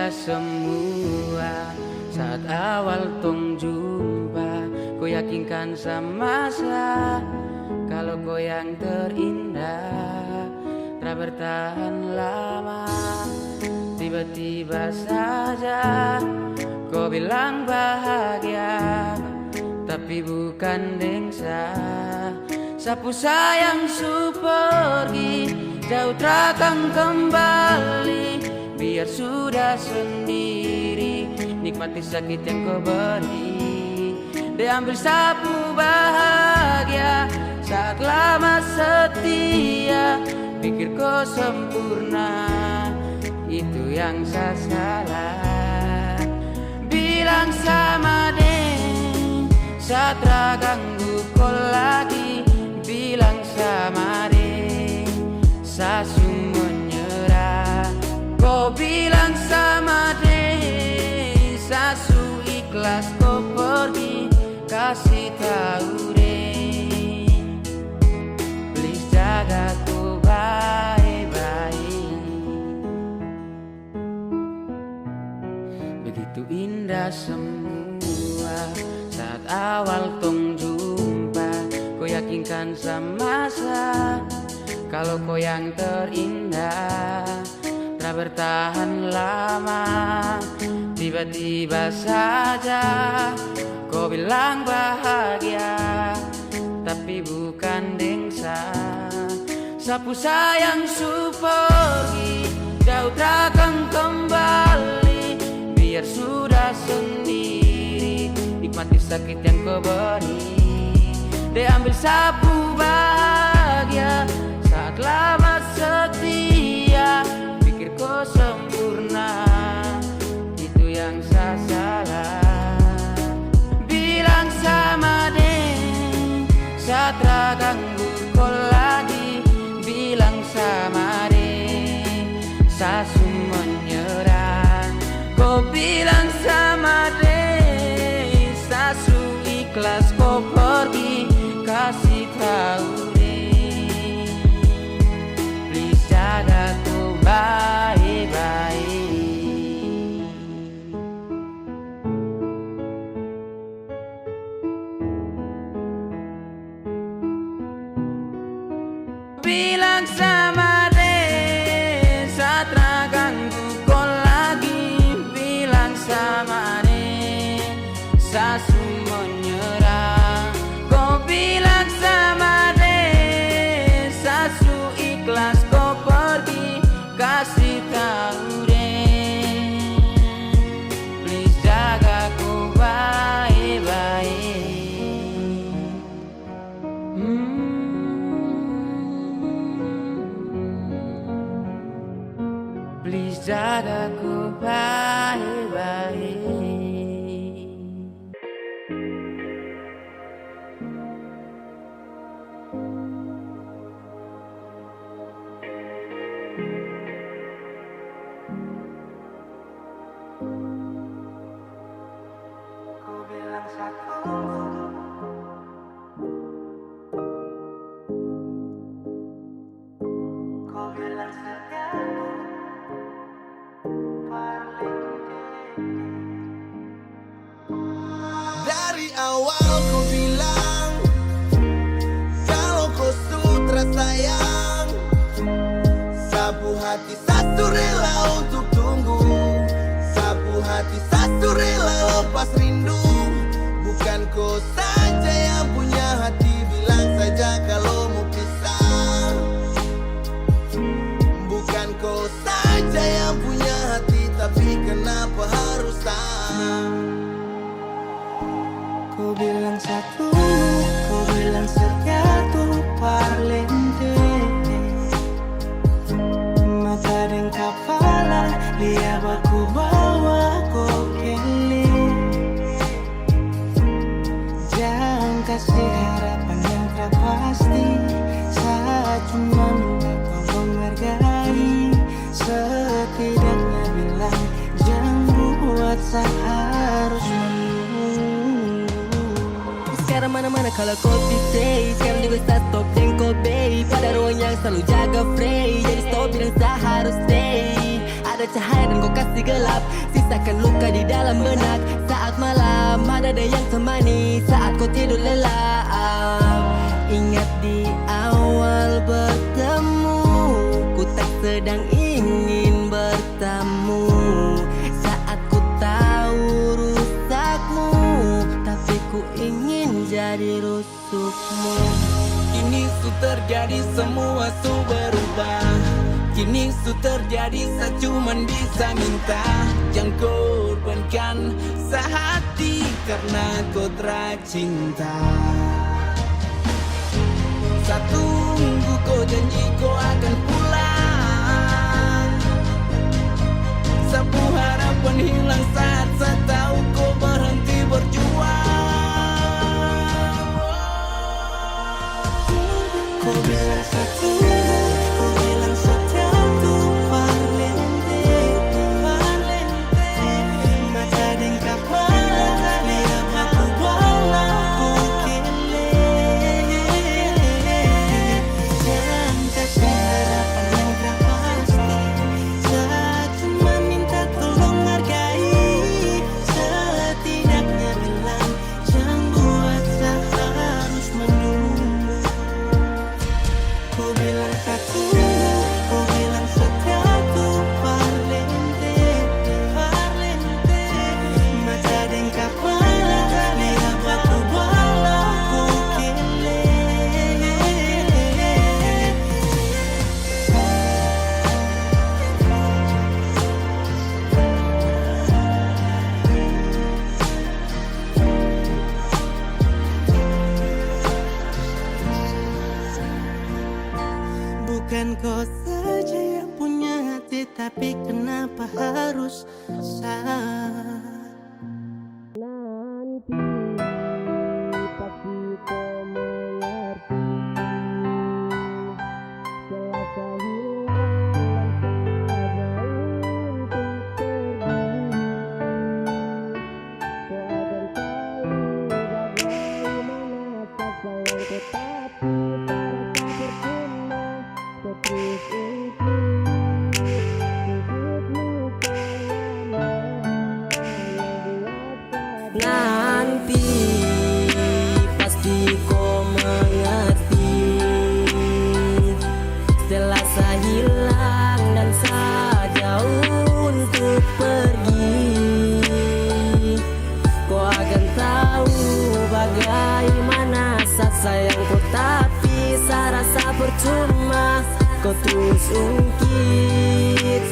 indah semua saat awal tong jumpa. Kau yakinkan sama saya kalau kau yang terindah. Tak bertahan lama, tiba-tiba saja kau bilang bahagia, tapi bukan dengsa. Sapu sayang su pergi, jauh takkan kembali. Biar sudah sendiri, nikmati sakit yang kau beri. Diambil sapu bahagia saat lama setia. Pikir kau sempurna, itu yang saya salah. Bilang sama deng, saat ganggu kau lagi. Bilang sama deng, sasu menyerah. Kau bilang sama deng, sasu ikhlas kau pergi. Kasih tahu deng, please jaga kau baik-baik. Begitu indah semua saat awal tong jumpa. Kau yakinkan sama saya kalau kau yang terindah. Tak bertahan lama, tiba-tiba saja kau bilang bahagia, tapi bukan dengsa. Sapu sayang su pergi, jauh takkan kembali. Biar sudah sendiri, nikmati sakit yang kau beri. Diambil sapu bahagia saat lama setia. Pikir kau sempurna, itu yang saya salah. Bilang sama deng, saat ganggu kau lagi. Bilang sama deng, sasu menyerah. Kau bilang sama deng, sasu ikhlas kau pergi. Kasih tahu deh, please jaga kau baik-baik. Bilang sama deh, saat ganggu kau lagi. Bilang sama deh, sasu menyerah. Bilang sama deh, sasu ikhlas kau pergi. Kasih tahu deh, please jaga kau baik-baik. Please jaga kau baik-baik. Dari awal kau bilang kalau kau sutra sayang. Sapu hati satu rela untuk tunggu. Sapu hati satu rela lepas rindu. Bukan kau saja yang punya hati. Bilang saja kalau mau pisah. Bukan kau saja yang punya hati. Tapi kenapa harus tak? Kau bilang satu, kau bilang setia tuh parlente. Mata dan kepala, lihat aku bawa kau keli. Jangan kasih harapan yang tak pasti. Saya cuma minta kau menghargai. Setidaknya bilang jangan buat saya harus menunggu. Sekarang mana-mana kalau kau stay. Sekarang juga start stop dan kau bay. Pada ruang yang selalu jaga free. Jadi stop bilang saya harus stay. ada cahaya dan kau kasih gelap. Sisakan luka di dalam benak. Saat malam ada yang temani. Saat kau tidur lelap. Ingat di awal bertemu, ku tak sedang ingin bertamu. Saat ku tahu rusakmu, tapi ku ingin jadi rusukmu. Kini su terjadi semua su berubah. Kini su terjadi saya cuman bisa minta. Jangan korbankan sehati karena kau tercinta. Saya tunggu kau janji kau akan pulang. Sapu harapan hilang saat saya tahu kau berhenti berjuang. Kau bilang satu, kau bilang satu, parlente, parlente. Mata dengkap malam, lihat aku bola, ku kele. Jangan kasih harapan yang tak pasti. Saya cuma minta tolong hargai. Setidaknya bilang, jangan buat saya harus menunggu. Kau bilang satu, kau bilang satu, parlente, parlente. Mata dengkap malam, lihat aku bola, ku kele. Bukan kau saja yang punya hati, tapi kenapa harus saya? Nanti pasti kau mengerti. Selasa hilang saja untuk pergi. Kau akan tahu bagaimana rasa yang kau tapi terasa percuma. Kau terus ungkit luka lama yang buat sadar. Nanti pasti kau mengerti. Setelah saya hilang dan saya jauh untuk pergi, kau akan tahu bagaimana rasa sayang kau tapi saya rasa percuma. Kau terus ungkit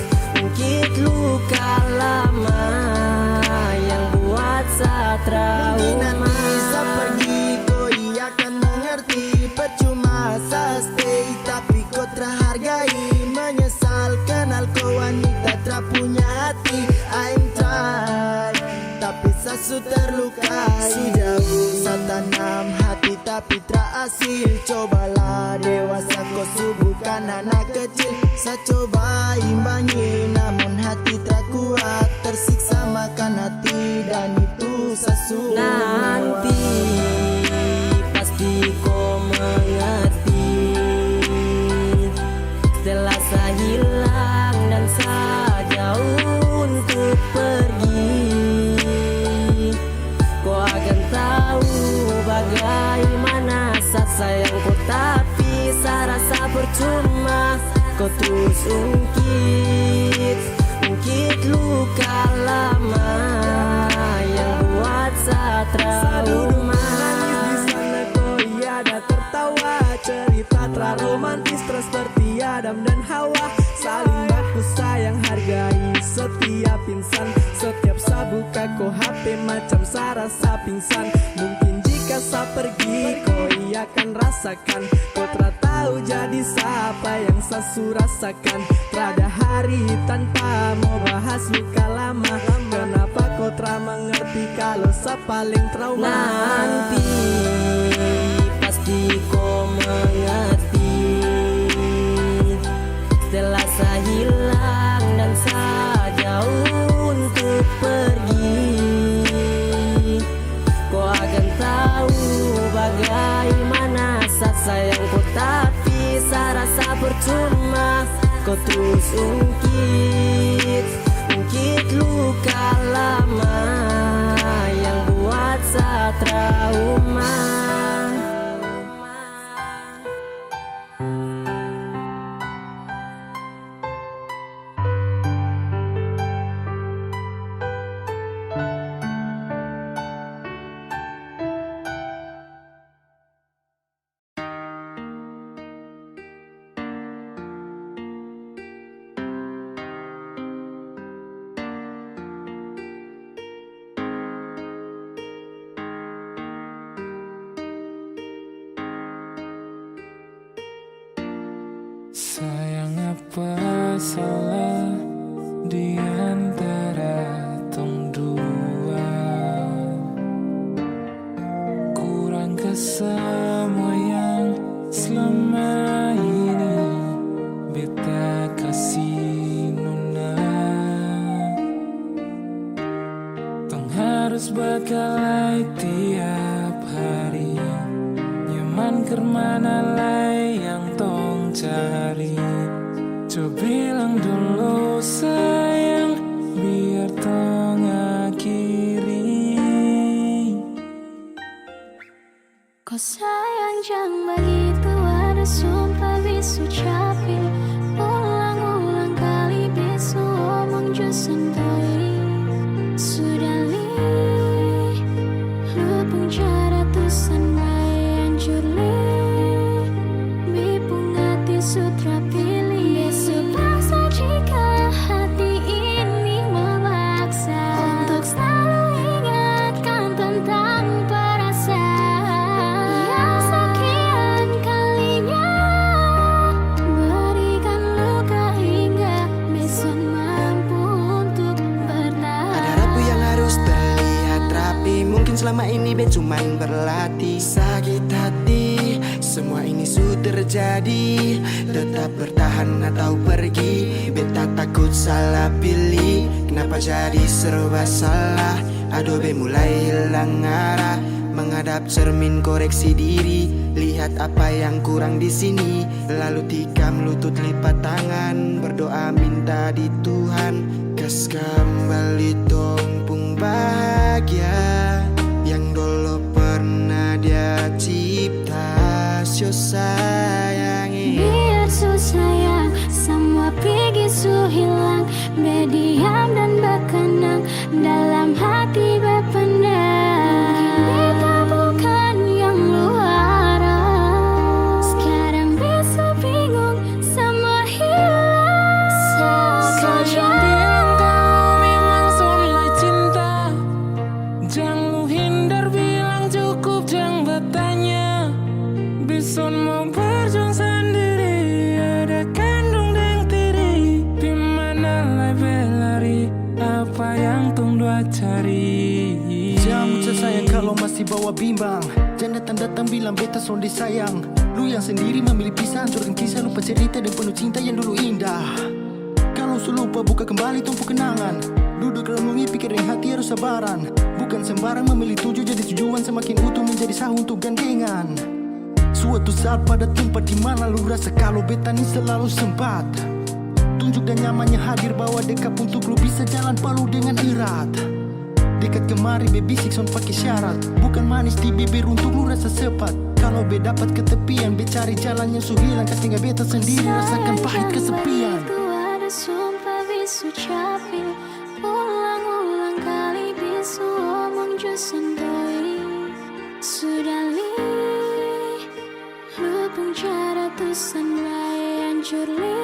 luka lama yang buat saya Mungkin trauma. nanti saya pergi kau ia akan mengerti. Percuma saya stay tapi kau terhargai. Menyesal kenal kau wanita tak punya hati. I'm tired tapi saya su terlukai. Sejauh saya tanam hati tapi terhasil. Cobalah dewasa kau su bukan anak kecil. Saya coba imbangi namun hati tak kuat. Tersiksa makan hati dan itu saya su Nanti pasti kau mengerti. Setelah saya hilang dan saya jauh untuk pergi, kau akan tahu bagaimana rasa sayang kau tapi saya rasa percuma. Kau terus ungkit luka lama yang buat saya trauma. Di sana kau ada tertawa. Cerita romantis terus seperti Adam dan Hawa. Saling baku sayang hargai setiap insan. Setiap saya buka kau HP macam saya rasa pingsan. Mungkin jika saya pergi kau ia akan rasakan. Kau tak tahu jadi siapa yang saya su rasakan. Terada hari tanpa mau bahas luka lama. Kenapa kau tak mengerti kalau saya paling trauma. Nanti pasti kau mengerti. Setelah saya hilang dan saya jauh untuk pergi, kau akan tahu bagaimana rasa sayang kau tapi saya rasa percuma. kau terus ungkit luka lama yang buat saya trauma. Sayang, apa salah di antara tong dua? Kurang ke semua yang selama ini beta kasih nona. Tong harus berkelahi tiap hari, nyaman kermana lay yang tong cari. Coba bilang dulu sayang, biar tong akhiri. Kau sayang jangan begitu, ada sumpah bisu capi. Ulang-ulang kali bisu omong jusentoi. Sudah li lupung cara tusan mai anjur li. Bipung hati sutra pilih. Besok paksa jika hati ini memaksa untuk selalu ingatkan tentang perasaan yang sekian kalinya berikan luka hingga besok mampu untuk bertahan. Ada rapu yang harus terlihat rapi, mungkin selama ini bet cuman berlatih. Sakit hati, semua ini sudah terjadi. Tetap bertahan atau pergi, beta takut salah pilih. Kenapa jadi serba salah? Aduh be mulai hilang arah. Menghadap cermin koreksi diri, lihat apa yang kurang di sini. Lalu tikam lutut lipat tangan, berdoa minta di Tuhan. Kas kembali tompung bahagia yang dulu pernah dia cipta. Sio sayangi, Biar su sayang, semua pergi su hilang. Berdiam dan berkenang, dalam hati berpendam. Kita bukan yang luar. Sekarang bisa bingung, semua hilang saja. Bilang kau memang soleh cinta, jangan lu hindar bilang cukup, jangan bertanya. Bison mau berjuang sendiri, ada kandung dan tiri. Dimana lai berlari, apa yang tong dua cari. Jangan muncul sayang kalau masih bawa bimbang. Jangan datang-datang bilang beta sonde sayang. Lu yang sendiri memilih pisah, hancurkan kisah, lupa cerita dan penuh cinta yang dulu indah. Kalau su lupa buka kembali tumpu kenangan. Duduk renungi pikirin hati harus sabaran. Bukan sembarang memilih tujuh jadi tujuan, semakin utuh menjadi sah untuk gandengan. Suatu saat pada tempat di mana lu rasa kalau beta ni selalu sempat. Tunjuk dan nyamannya hadir, bawa dekat untuk lu bisa jalan palu dengan erat. Dekat kemari be bisik son pakai syarat, bukan manis di bibir untuk lu rasa sepat. Kalau be dapat ketepian, be cari jalan yang su hilang, kas tinggal beta sendiri rasakan pahit kesepian. Itu ada sumpah bisu capi. Ulang-ulang kali bisu omong jusentoi. Sudah li lupung cara tusan lai anjur li.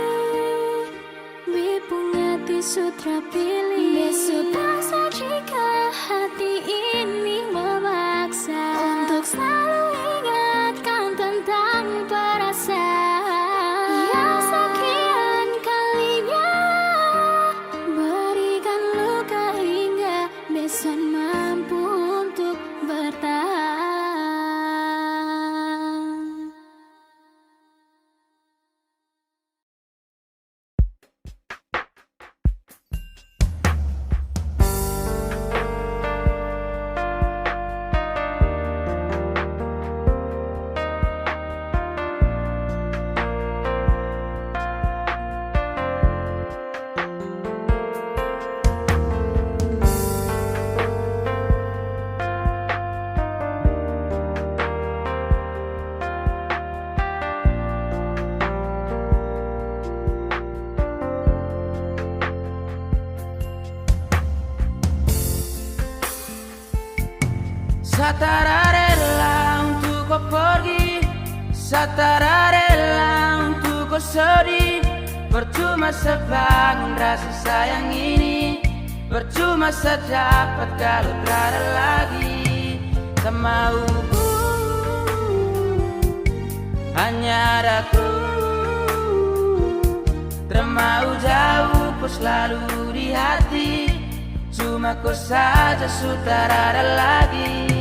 Bipung hati sutra pilih. Besok paksa jika hati ini memaksa untuk selalu ingatkan tentang perasaan yang sekian kalinya berikan luka hingga besok mampu untuk bertahan. Satara rela untuk kau pergi, Satara rela untuk kau sedih. Percuma sebangun rasa sayang ini, percuma sedapat kalau berada lagi. Tak mau hanya aku, tak mau jauh kau selalu di hati. Cuma kau saja sudah ada lagi.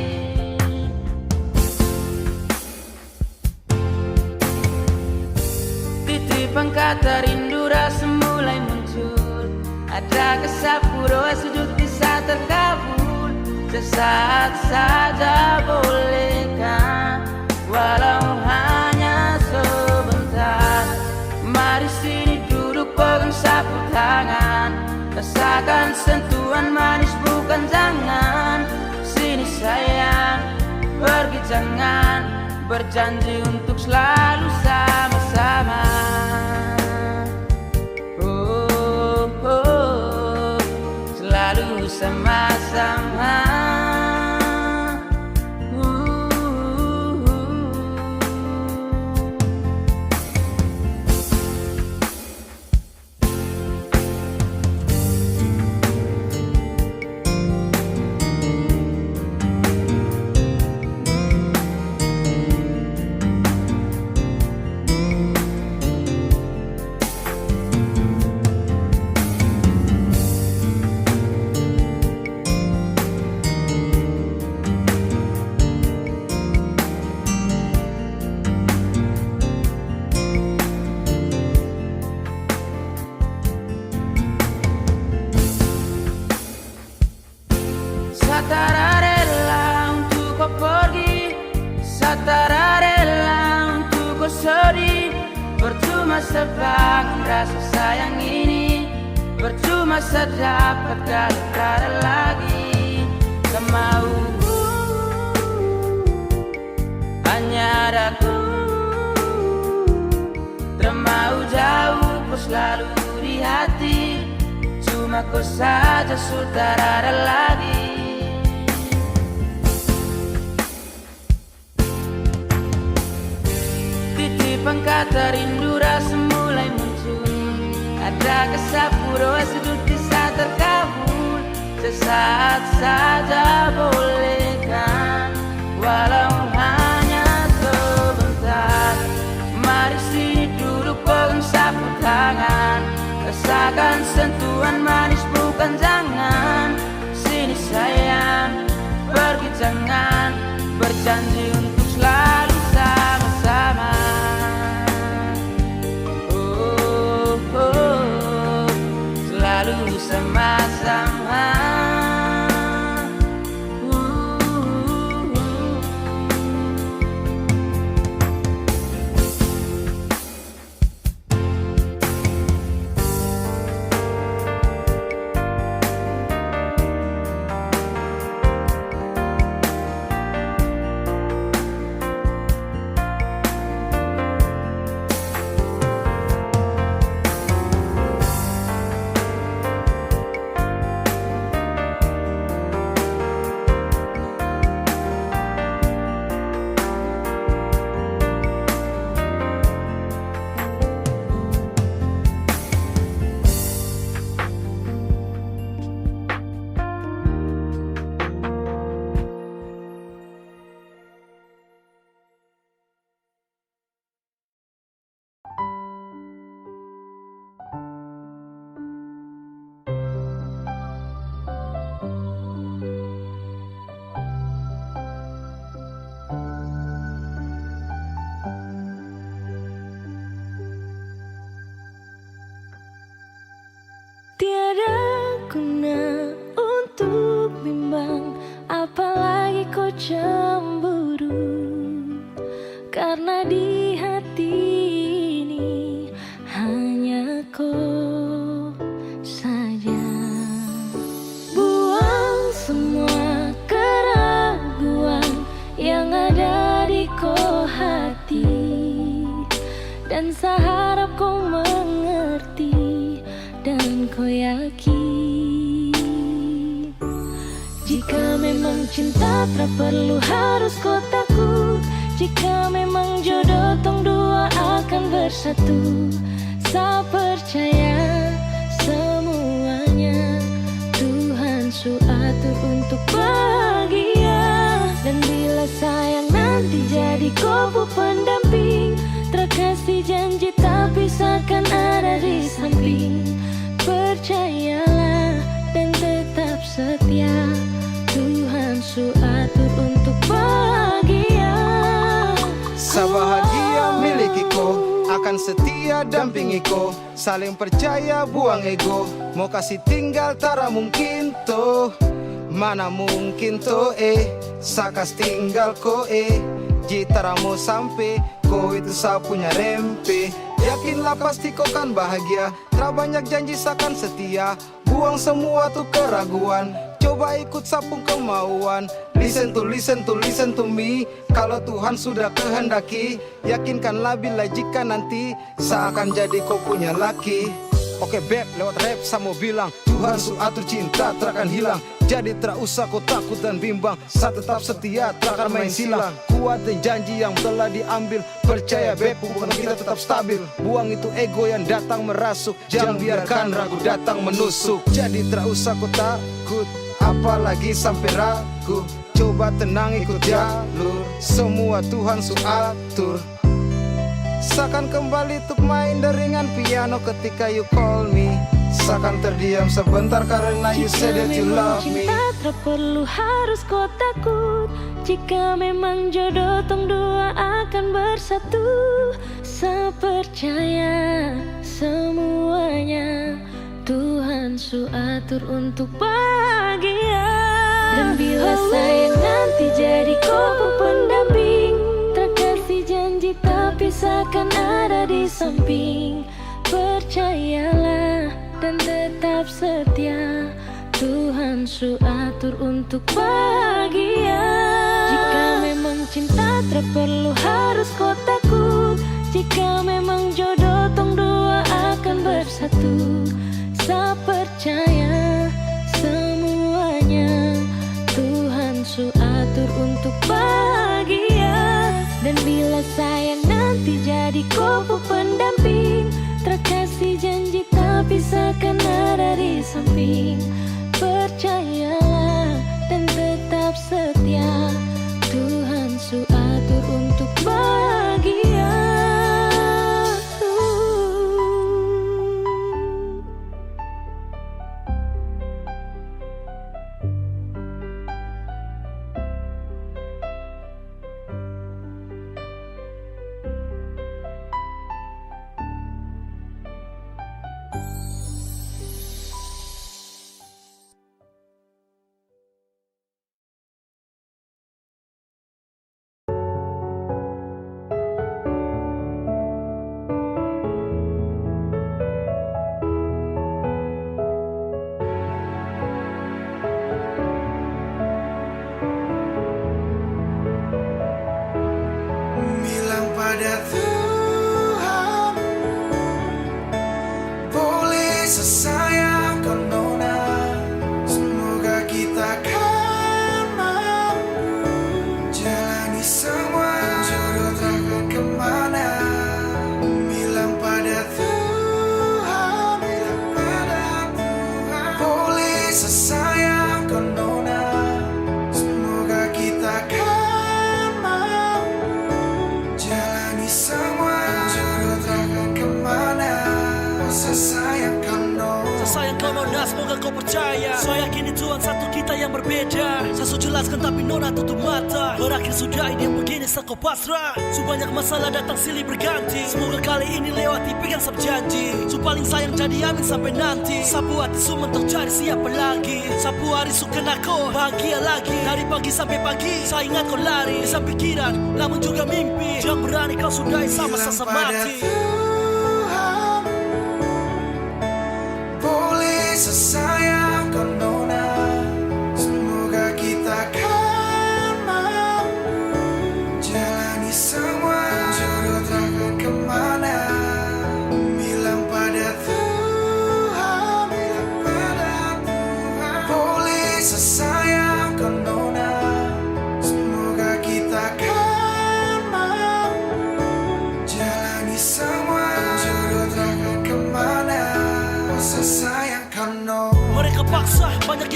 Titipan kata rindu rasa mulai muncul, ada kesapu doa sujud bisa terkabul. Sesaat saja bolehkah, walau hanya sebentar. Mari sini duduk pegang sapu tangan, rasakan sentuhan manis bukan jangan. Sini sayang, pergi jangan, berjanji untuk selalu sama-sama. Oh, oh, oh, selalu sama-sama. Satara rela untuk kau pergi, Satara rela untuk kau sedih. Percuma sebangun rasa sayang ini, percuma sedapat kalau berada lagi. Tak mau hanya aku, tak mau jauh kau selalu di hati. Cuma kau saja sudah ada lagi. Titipan kata rindu rasa mulai muncul, ada kesapu doa sudut bisa terkabul. Sesaat saja bolehkan, walau hanya sebentar. Mari sini duduk pegang sapu tangan, rasakan sentuhan manis bukan jangan. Sini sayang, pergi jangan, berjanji untuk selalu sama-sama. Selalu sama-sama. Tiada guna untuk bimbang, apalagi kau cemburu. Karena di hati ini hanya kau saja. Buang semua keraguan yang ada di kau hati, dan saya harap kau mengerti dan kau yakin. Jika memang memang cinta tak perlu harus kau takut. Jika memang jodoh tong dua akan bersatu. Saya percaya semuanya Tuhan su atur untuk bahagia. Dan bila sayang nanti jadi kubu pendamping, terkasih janji tapi seakan ada di samping. Percayalah dan tetap setia, Tuhan su atur untuk bahagia. Sabahagia milikiku, akan setia dampingiku. Saling percaya buang ego, mau kasih tinggal tara mungkin toh. Mana mungkin toh sakas tinggal ko jitara mau sampai ko itu saya punya rempe. Yakinlah pasti kau kan bahagia, tak banyak janji sakan setia. Buang semua tuh keraguan, coba ikut sapung kemauan. Listen to me. Kalau Tuhan sudah kehendaki, yakinkanlah bila jika nanti seakan jadi kau punya laki. Oke beb, lewat rap saya mau bilang, Tuhan su atur cinta takkan hilang. Jadi tak usah kau takut dan bimbang, saya tetap setia takkan main silang. Kuatin janji yang telah diambil, percaya beb hubungan kita tetap stabil. Buang itu ego yang datang merasuk, jangan biarkan ragu datang menusuk. Jadi tak usah kau takut, apalagi sampai ragu. Coba tenang ikut jalur, semua Tuhan su atur. Seakan kembali untuk main deringan piano ketika you call me. Seakan terdiam sebentar karena you said that you love me. Jika memang cinta tak perlu harus kau takut. Jika memang jodoh tong dua akan bersatu. Saya percaya semuanya Tuhan su atur untuk bahagia. Dan bila sayang nanti jadi kubu pendamping, terkasih janji tapi seakan ada di samping. Percayalah dan tetap setia, Tuhan su atur untuk bahagia. Jika memang cinta tak perlu harus kau takut. Jika memang jodoh tong dua akan bersatu. Saya percaya semuanya Tuhan su atur untuk bahagia. Dan bila sayang nanti jadi kubu pendamping, terkasih janji tapi seakan ada di samping. Percayalah dan tetap setia, Tuhan su atur untuk bahagia. Bilang pada Tuhan, boleh sesayang kau nona. Semoga kita kan mampu jalani semua jodoh takkan kemana. Bilang pada Tuhan, boleh sesayang kau nona. Semoga kita kan mampu jalani semua jodoh takkan kemana. Sesayang kau nona. Sayang kau nona, semoga kau percaya. Saya yakin Tuhan satu kita yang berbeda. Saya sudah jelaskan tapi nona tutup mata. Berakhir sudah ini yang begini saya kau pasrah. Su banyak masalah datang silih berganti. Semoga kali ini lewati pegang sab janji. Su paling sayang jadi amin sampai nanti. Sapu hati su mentok cari siapa lagi. Sapu hari su kena kau bahagia lagi. Dari pagi sampai pagi saya ingat kau lari. Bisa pikiran namun juga mimpi. Jangan berani kau sudahi sama sasa mati. Tuhan, boleh sesayang kau nona. Semoga kita kan mampu jalani semua jodoh takkan kemana. Bilang pada Tuhan, boleh sesayang kau nona.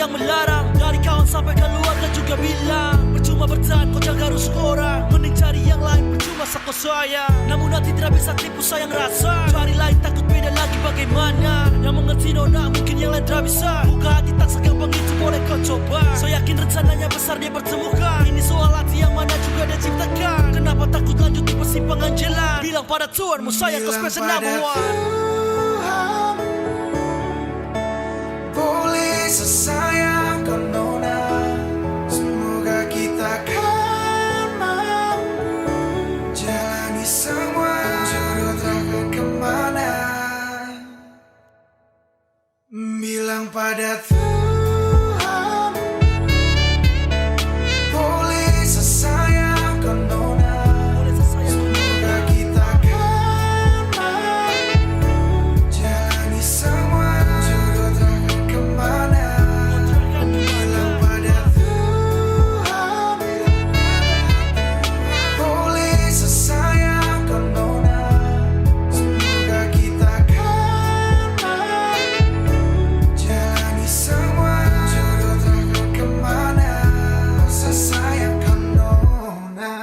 yang melarang. Dari kawan sampai keluarga juga bilang percuma bertahan kau jaga rusuk orang. Mending cari yang lain percuma sakau saya. Namun hati tidak bisa tipu sayang rasa. Cari lain takut beda lagi bagaimana. Yang mengerti nona mungkin yang lain tidak bisa. Buka hati tak segampang itu boleh kau coba. Saya yakin rencananya besar dia bertemukan. Ini soal hati yang mana juga dia ciptakan. Kenapa takut lanjut di persimpangan jalan. Bilang pada Tuhanmu sayang kau spesial number one. Boleh sesayang kau nona, semoga kita kan mampu jalani semua jodoh takkan kemana. Bilang pada Tuhan, boleh sesayang kau nona, semoga kita kan mampu jalani semua jodoh takkan kemana. Bilang pada Tuhan, boleh sesayang kau nona, semoga kita kan mampu jalani semua jodoh takkan kemana. Sesayang kau nona.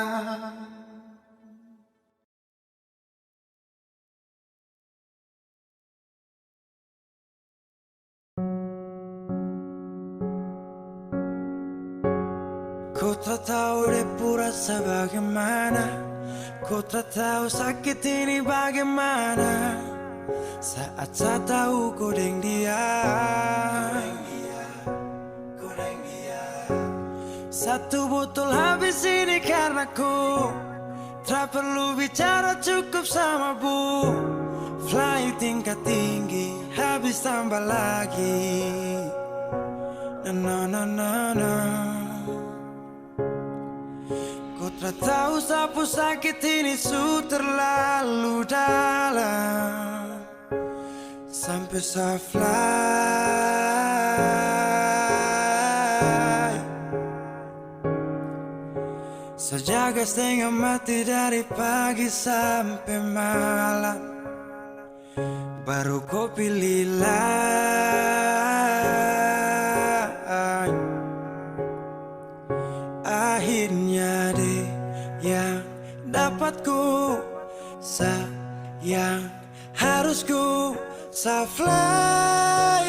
Ku tak tahu depu rasa bagaimana. Ku tak tahu sakit ini bagaimana. Saat saya tahu ku deng dia. Satu botol habis ini karena ku tak perlu bicara cukup sama bu. Fly tingkat tinggi habis tambah lagi. Na na na na. Ku tak tahu sapu sakit ini su terlalu dalam. Sampai saya fly. Sejaga setengah mati dari pagi sampai malam. Baru kau pilih lain. Akhirnya deh yang dapat ku sayang harus ku fly.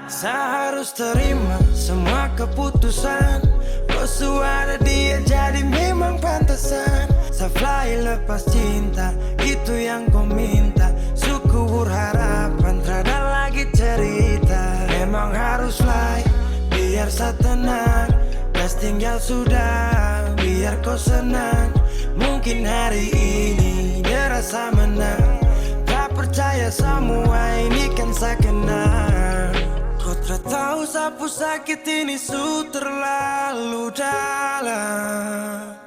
Saya harus terima semua keputusan. Kau suara dia jadi memang pantasan. Saya fly lepas cinta, itu yang kau minta. Syukur harapan, terada lagi cerita. Memang harus fly, biar saya tenang. Gas tinggal sudah, biar kau senang. Mungkin hari ini dia rasa menang. Tak percaya semua ini kan saya kenal. Kau tak tahu sapu sakit ini su terlalu dalam.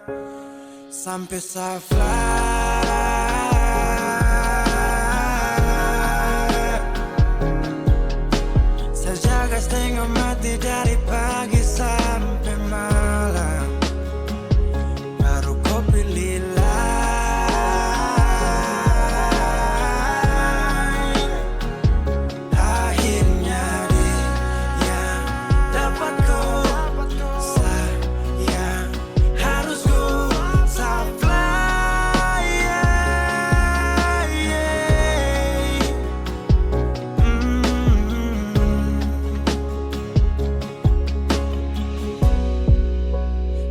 Sampai saya fly. Saya jaga setengah mati dari pagi sampai malam. Baru kau pilih lain. Akhirnya dia yang dapat kau sayang harus ku fly.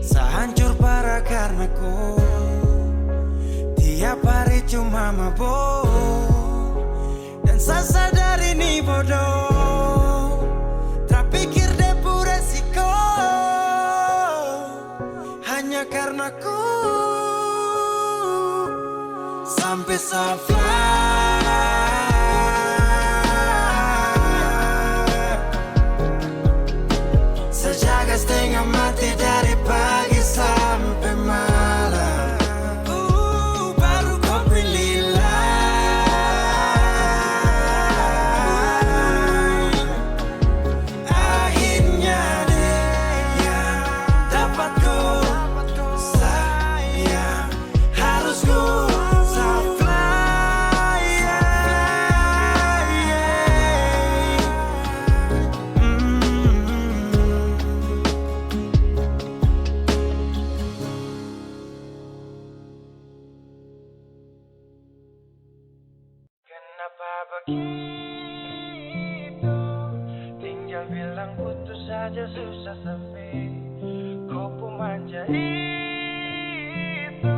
Saya hancur parah karena ku tiap hari cuma mabuk. Dan saya sadar ini bodoh. Terpikir depu resiko. Hanya karena ku sampai saya fly. Sejaga setengah mati dari pagi sampai malam. Baru kau pilih lain. Akhirnya dia yang dapat ku sayang harus ku bilang putus saja susah sampai kau pun manja itu.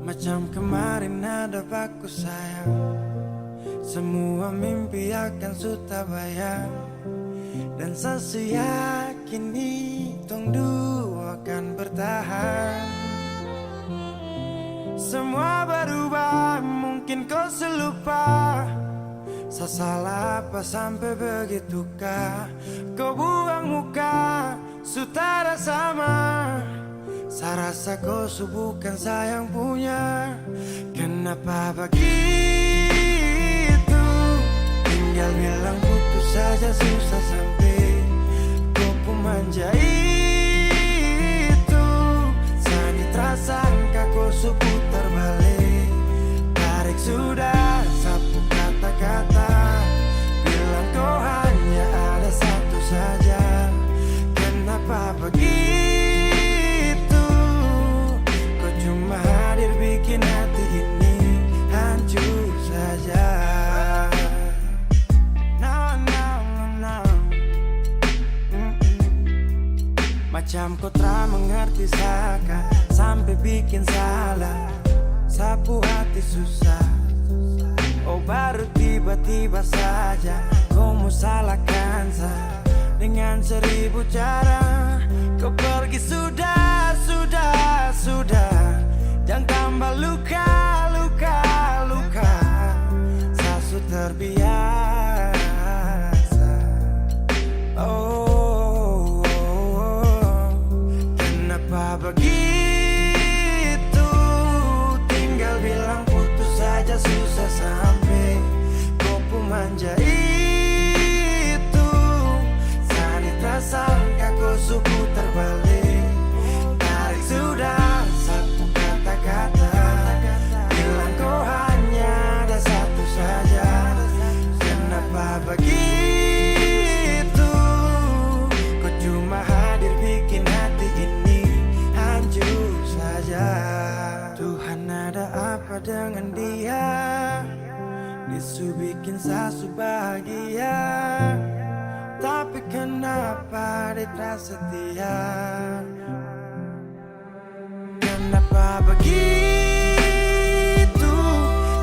Macam kemarin ada aku sayang, semua mimpi akan sudah bayang. Dan saya yakin tong dua akan bertahan. Semua berubah, mungkin kau selupa. Saya salah apa sampai begitukah? Kau buang muka, sutara sama. Saya rasa kau bukan sayang punya. Kenapa begitu? Tinggal bilang putus saja susah sampai kau pun manja itu. Sani terasangka kau putar balik. Tarik sudah sapu kata-kata. Bilang kau hanya ada satu saja. Kenapa begitu? Kau cuma hadir bikin hati ini hancur saja. Macam kau tak mengerti saka sampai bikin salah. Sapu hati susah. Oh baru tiba-tiba saja kau mau salahkan saya. Dengan 1000 cara kau pergi sudah. Jangan tambah luka. Saya sudah terbiasa. Oh, kenapa begitu? Tinggal bilang putus saja susah sampai kau pun manja itu. Sani tersangka kau putar balik. Tarik sudah sapu kata-kata. Bilang kau hanya ada satu saja. Kenapa begitu? Kau cuma hadir bikin hati ini hancur saja. Tuhan ada apa dengan dia? Disu bikin sasu bahagia. Tapi kenapa dia tak setia? Kenapa begitu?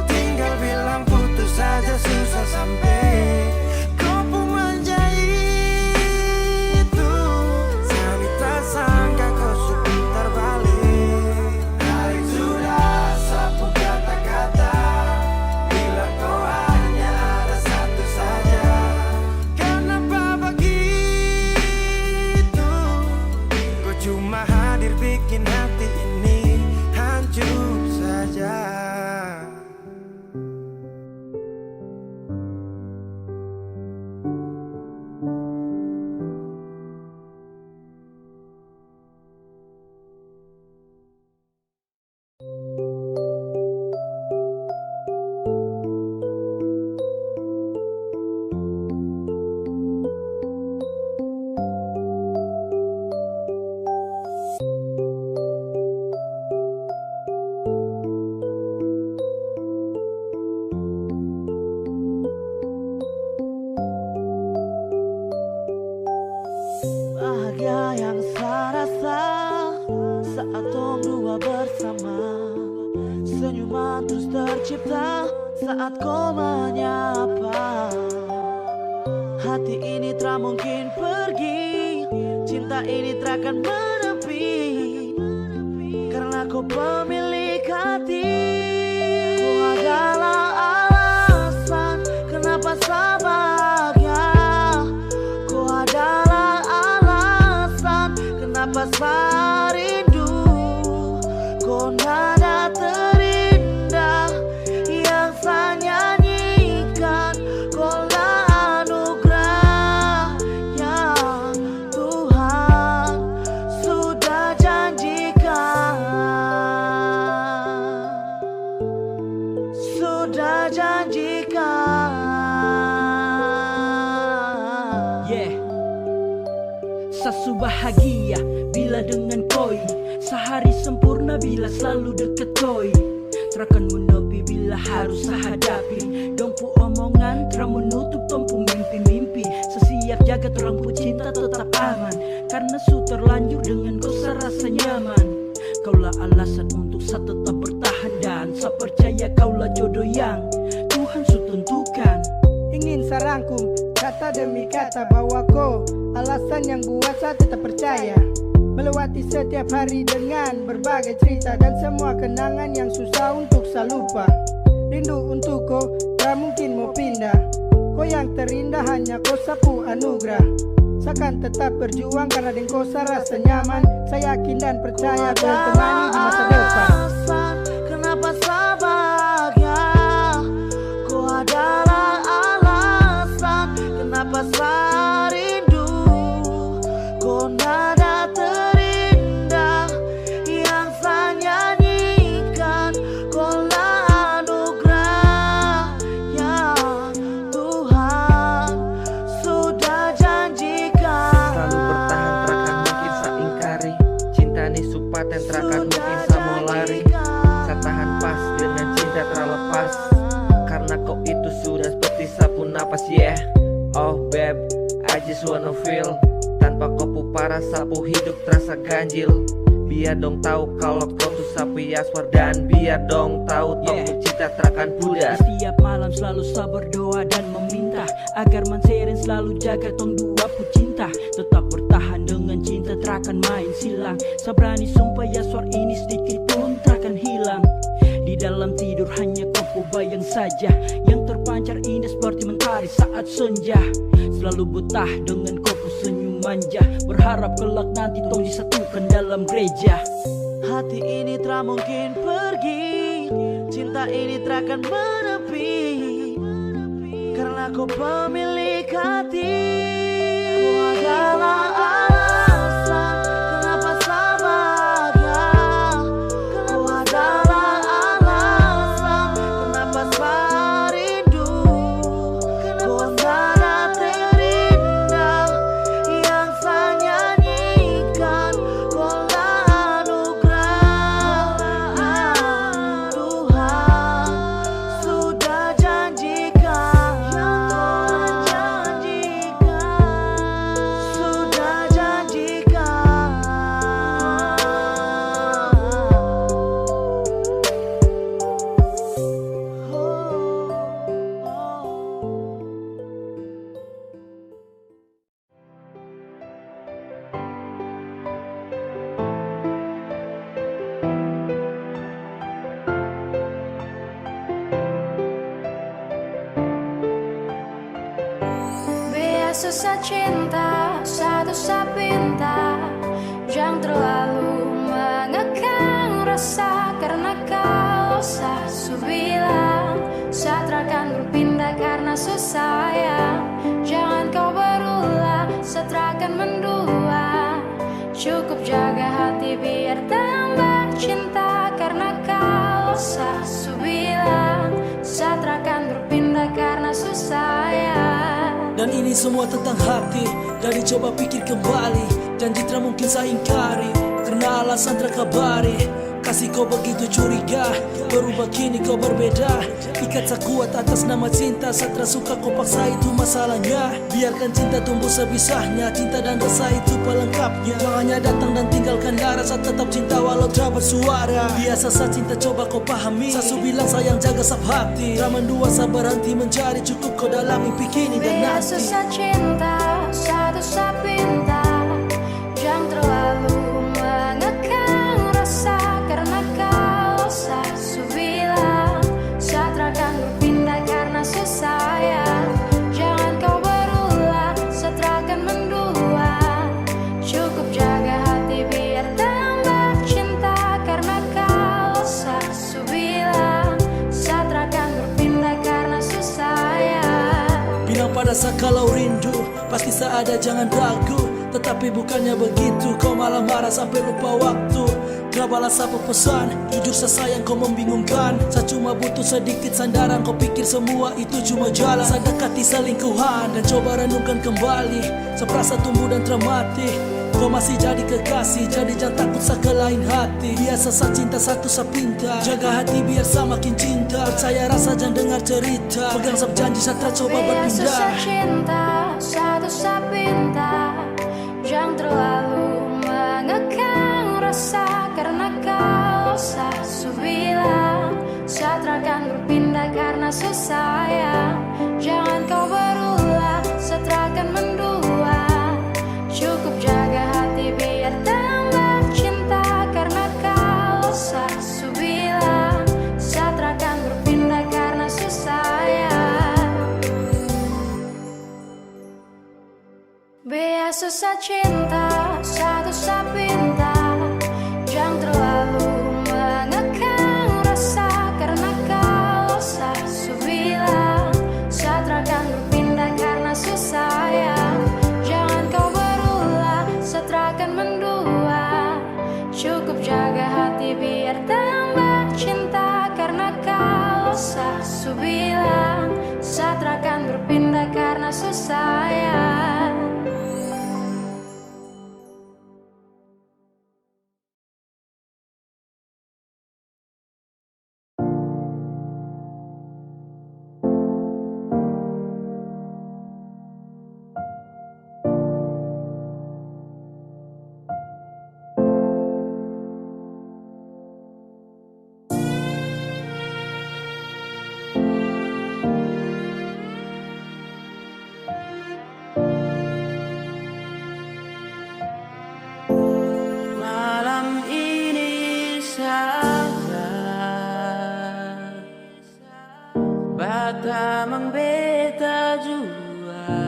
Tinggal bilang putus saja susah sampai kau pun manja itu. Sani tak sangka kau putar balik. Tarik sudah sapu kata-kata. Bilang kau hanya ada satu saja. Kenapa begitu? Kau cuma hadir bikin hati ini hancur saja. Bahagia yang saya rasa saat tong dua bersama. Senyuman terus tercipta saat kau menyapa. Hati ini tak mungkin pergi, cinta ini takkan menepi. Karena kau pemilik hati. Kau adalah alasan kenapa saya bahagia. Kau adalah alasan kenapa saya rindu. Kau nada terindah yang saya nyanyikan. Kau lah anugerah yang Tuhan sudah janjikan. Sudah janjikan. Sasu bahagia bila dengan koi. Sehari sempurna bila selalu dekat koi. Terakan menepi bila bila harus hadapi dong pu omongan terang menutup tompu mimpi-mimpi. Sesiap jaga terang pu cinta tetap aman, karena su terlanjur dengan kau serasa nyaman. Kaulah alasan untuk saya tetap bertahan, dan saya percaya kaulah jodoh yang Tuhan su tentukan. Ingin sarangkum kata demi kata bahwa kau alasan yang buat saya tetap percaya. Melewati setiap hari dengan berbagai cerita dan semua kenangan yang susah untuk saya lupa. Rindu untuk kau, tak mungkin mau pindah. Kau yang terindah hanya kau sapu anugerah. Saya akan tetap berjuang karena dengan kau saya rasa nyaman. Saya yakin dan percaya kau temani di masa depan. Kenapa saya bahagia? Kau adalah alasan kenapa saya rindu. Kau nada terindah yang saya nyanyikan. Kau lah anugerah yang Tuhan sudah janjikan. Selalu bertahan terakan mungkin saya ingkari. Cinta ni supaten terakan mungkin saya mau lari. Saya tahan pas dengan cinta terlepas, karena kau itu sudah seperti sapu napas. Yeah, oh babe, I just wanna feel. Tanpa kau parah sapu hidup terasa ganjil. Biar dong tahu kalau kau tuh sapu Yaswar, dan biar dong tahu tong cinta terakan pudar. Setiap malam selalu saya berdoa dan meminta agar Manseren selalu jaga tong dua pu cinta. Tetap bertahan dengan cinta terakan main silang. Saya berani sumpah Yaswar ini sedikit pun terakan hilang. Di dalam tidur hanya kau bayang saja, yang terpancar indah seperti mentari saat senja. Selalu betah dengan kau senyum manja, berharap kelak nanti tong disatukan dalam gereja. Hati ini tak mungkin pergi, cinta ini takkan menepi, karena kau pemilik hati. Kau adalah alasan kenapa saya bahagia. Kau adalah alasan kenapa saya rindu. Kau nada terindah yang saya nyanyikan. Kau lah anugerah yang Tuhan sudah janjikan. Sudah janjikan. Biasa saya cinta, satu saya pinta. Jangan terlalu mengekang rasa, karena kalau saya su bilang saya takkan berpindah karena su sayang. Jangan kau berulang, saya takkan mendua. Cukup jaga hati biar tambah cinta, karena kalau saya su bilang saya takkan berpindah karena su sayang. Dan ini semua tentang hati, jadi coba pikir kembali. Janji tak mungkin saya ingkari, karena alasan terkabari. Kasih kau begitu curiga, berubah kini kau berbeda. Ikat saya kuat atas nama cinta, saya tersuka kau paksa itu masalahnya. Biarkan cinta tumbuh sebisanya, cinta dan rasa itu pelengkapnya. Jangannya datang dan tinggalkan darah, saya tetap cinta walau tak bersuara. Biasa saya cinta coba kau pahami, saya su bilang sayang jaga sab hati. Raman dua saya berhenti mencari, cukup kau dalam mimpi kini dan Biasa nanti. saya cinta, satu saya pinta. Jangan terlalu mengekang rasa, karena kalau saya su bilang saya takkan berpindah karena su sayang. Jangan kau berulang, saya takkan mendua. Cukup jaga hati biar tambah cinta, karena kalau saya su bilang saya takkan berpindah karena su sayang. Bilang pada saya kalau rindu, pasti saya ada jangan ragu. Tetapi bukannya begitu, kau malah marah sampai lupa waktu. Gak balas apa pesan, jujur saya sayang kau membingungkan. Saya cuma butuh sedikit sandaran, kau pikir semua itu cuma jalan. Saya dekati selingkuhan dan coba renungkan kembali. Saya perasa tumbuh dan termati, kau masih jadi kekasih, jadi jangan takut saya ke lain hati. Biasa saya cinta satu saya pinta, jaga hati biar saya makin cinta. cinta. Percaya rasa jangan dengar cerita. Pegang sab janji satra coba berpindah. Susah cinta, satu sapinta. Jangan terlalu mengekang rasa. Karena kau sasu bilang satra akan berpindah karena susah ya. Jangan kau berulah, satra akan mendua. Cukup jaga hati biar tambah cinta. Karena kau sasu bilang satra akan berpindah karena susah ya. Biar susah cinta, satu sapinta. Jangan terlalu mengekang rasa. Karena kau sasu bilang satra akan berpindah karena susah ya. Jangan kau berulah, satra akan mendua. Cukup jaga hati biar tambah cinta. Karena kau sasu bilang satra akan berpindah karena susah ya. Malam ini saja bata mengbeta jua.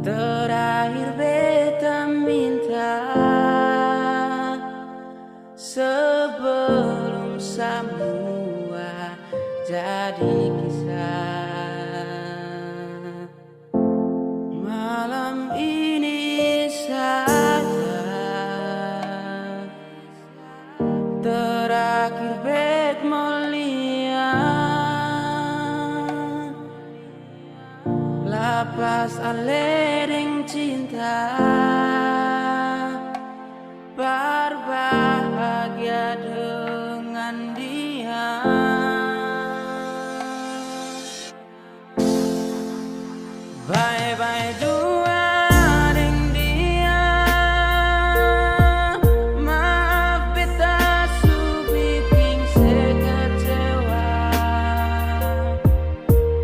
Terakhir beta minta sebelum semua jadi kisah. Malam ini saja terakhir bet mulia. Lapas aledeng cinta berbahagia dengan dia. Bye-bye jua deng dia. Maaf beta su bikin sekecewa.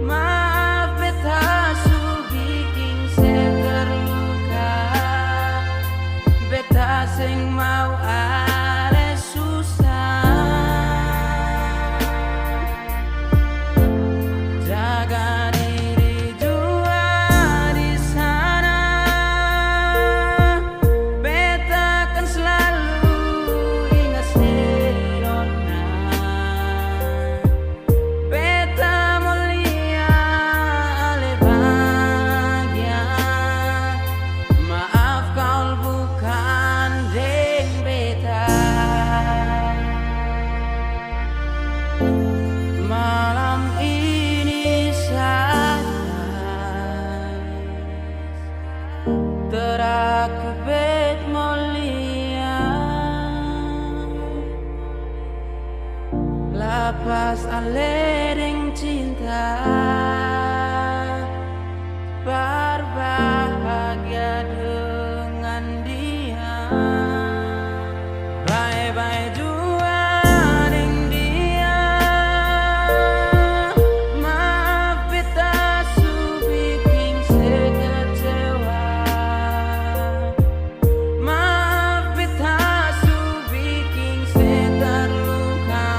Maaf beta su bikin seterluka. Beta sing mau are susah. Jaga diri jua di sana. Beta kan selalu ingat serona. Beta mulia ale bahagia. Maaf kau bukan deng beta. Malam ini saja terakhir bet mulia. Lapas aledeng cinta berbahagia dengan dia. Bye-bye jua deng dia. Maaf beta su bikin sekecewa. Maaf beta su bikin seterluka.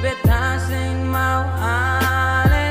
Beta sing mau ale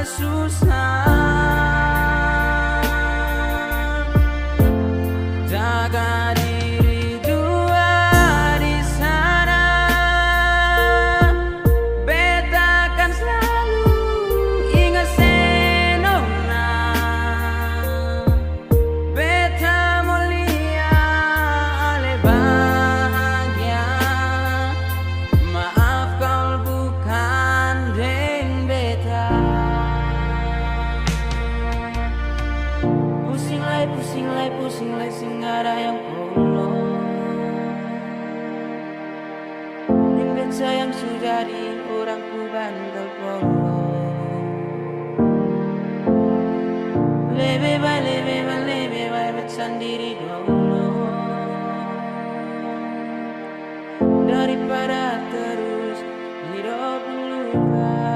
yang sudah di orang ku bantal polo. Lebih baik bersendiri dulu daripada terus hidup luka.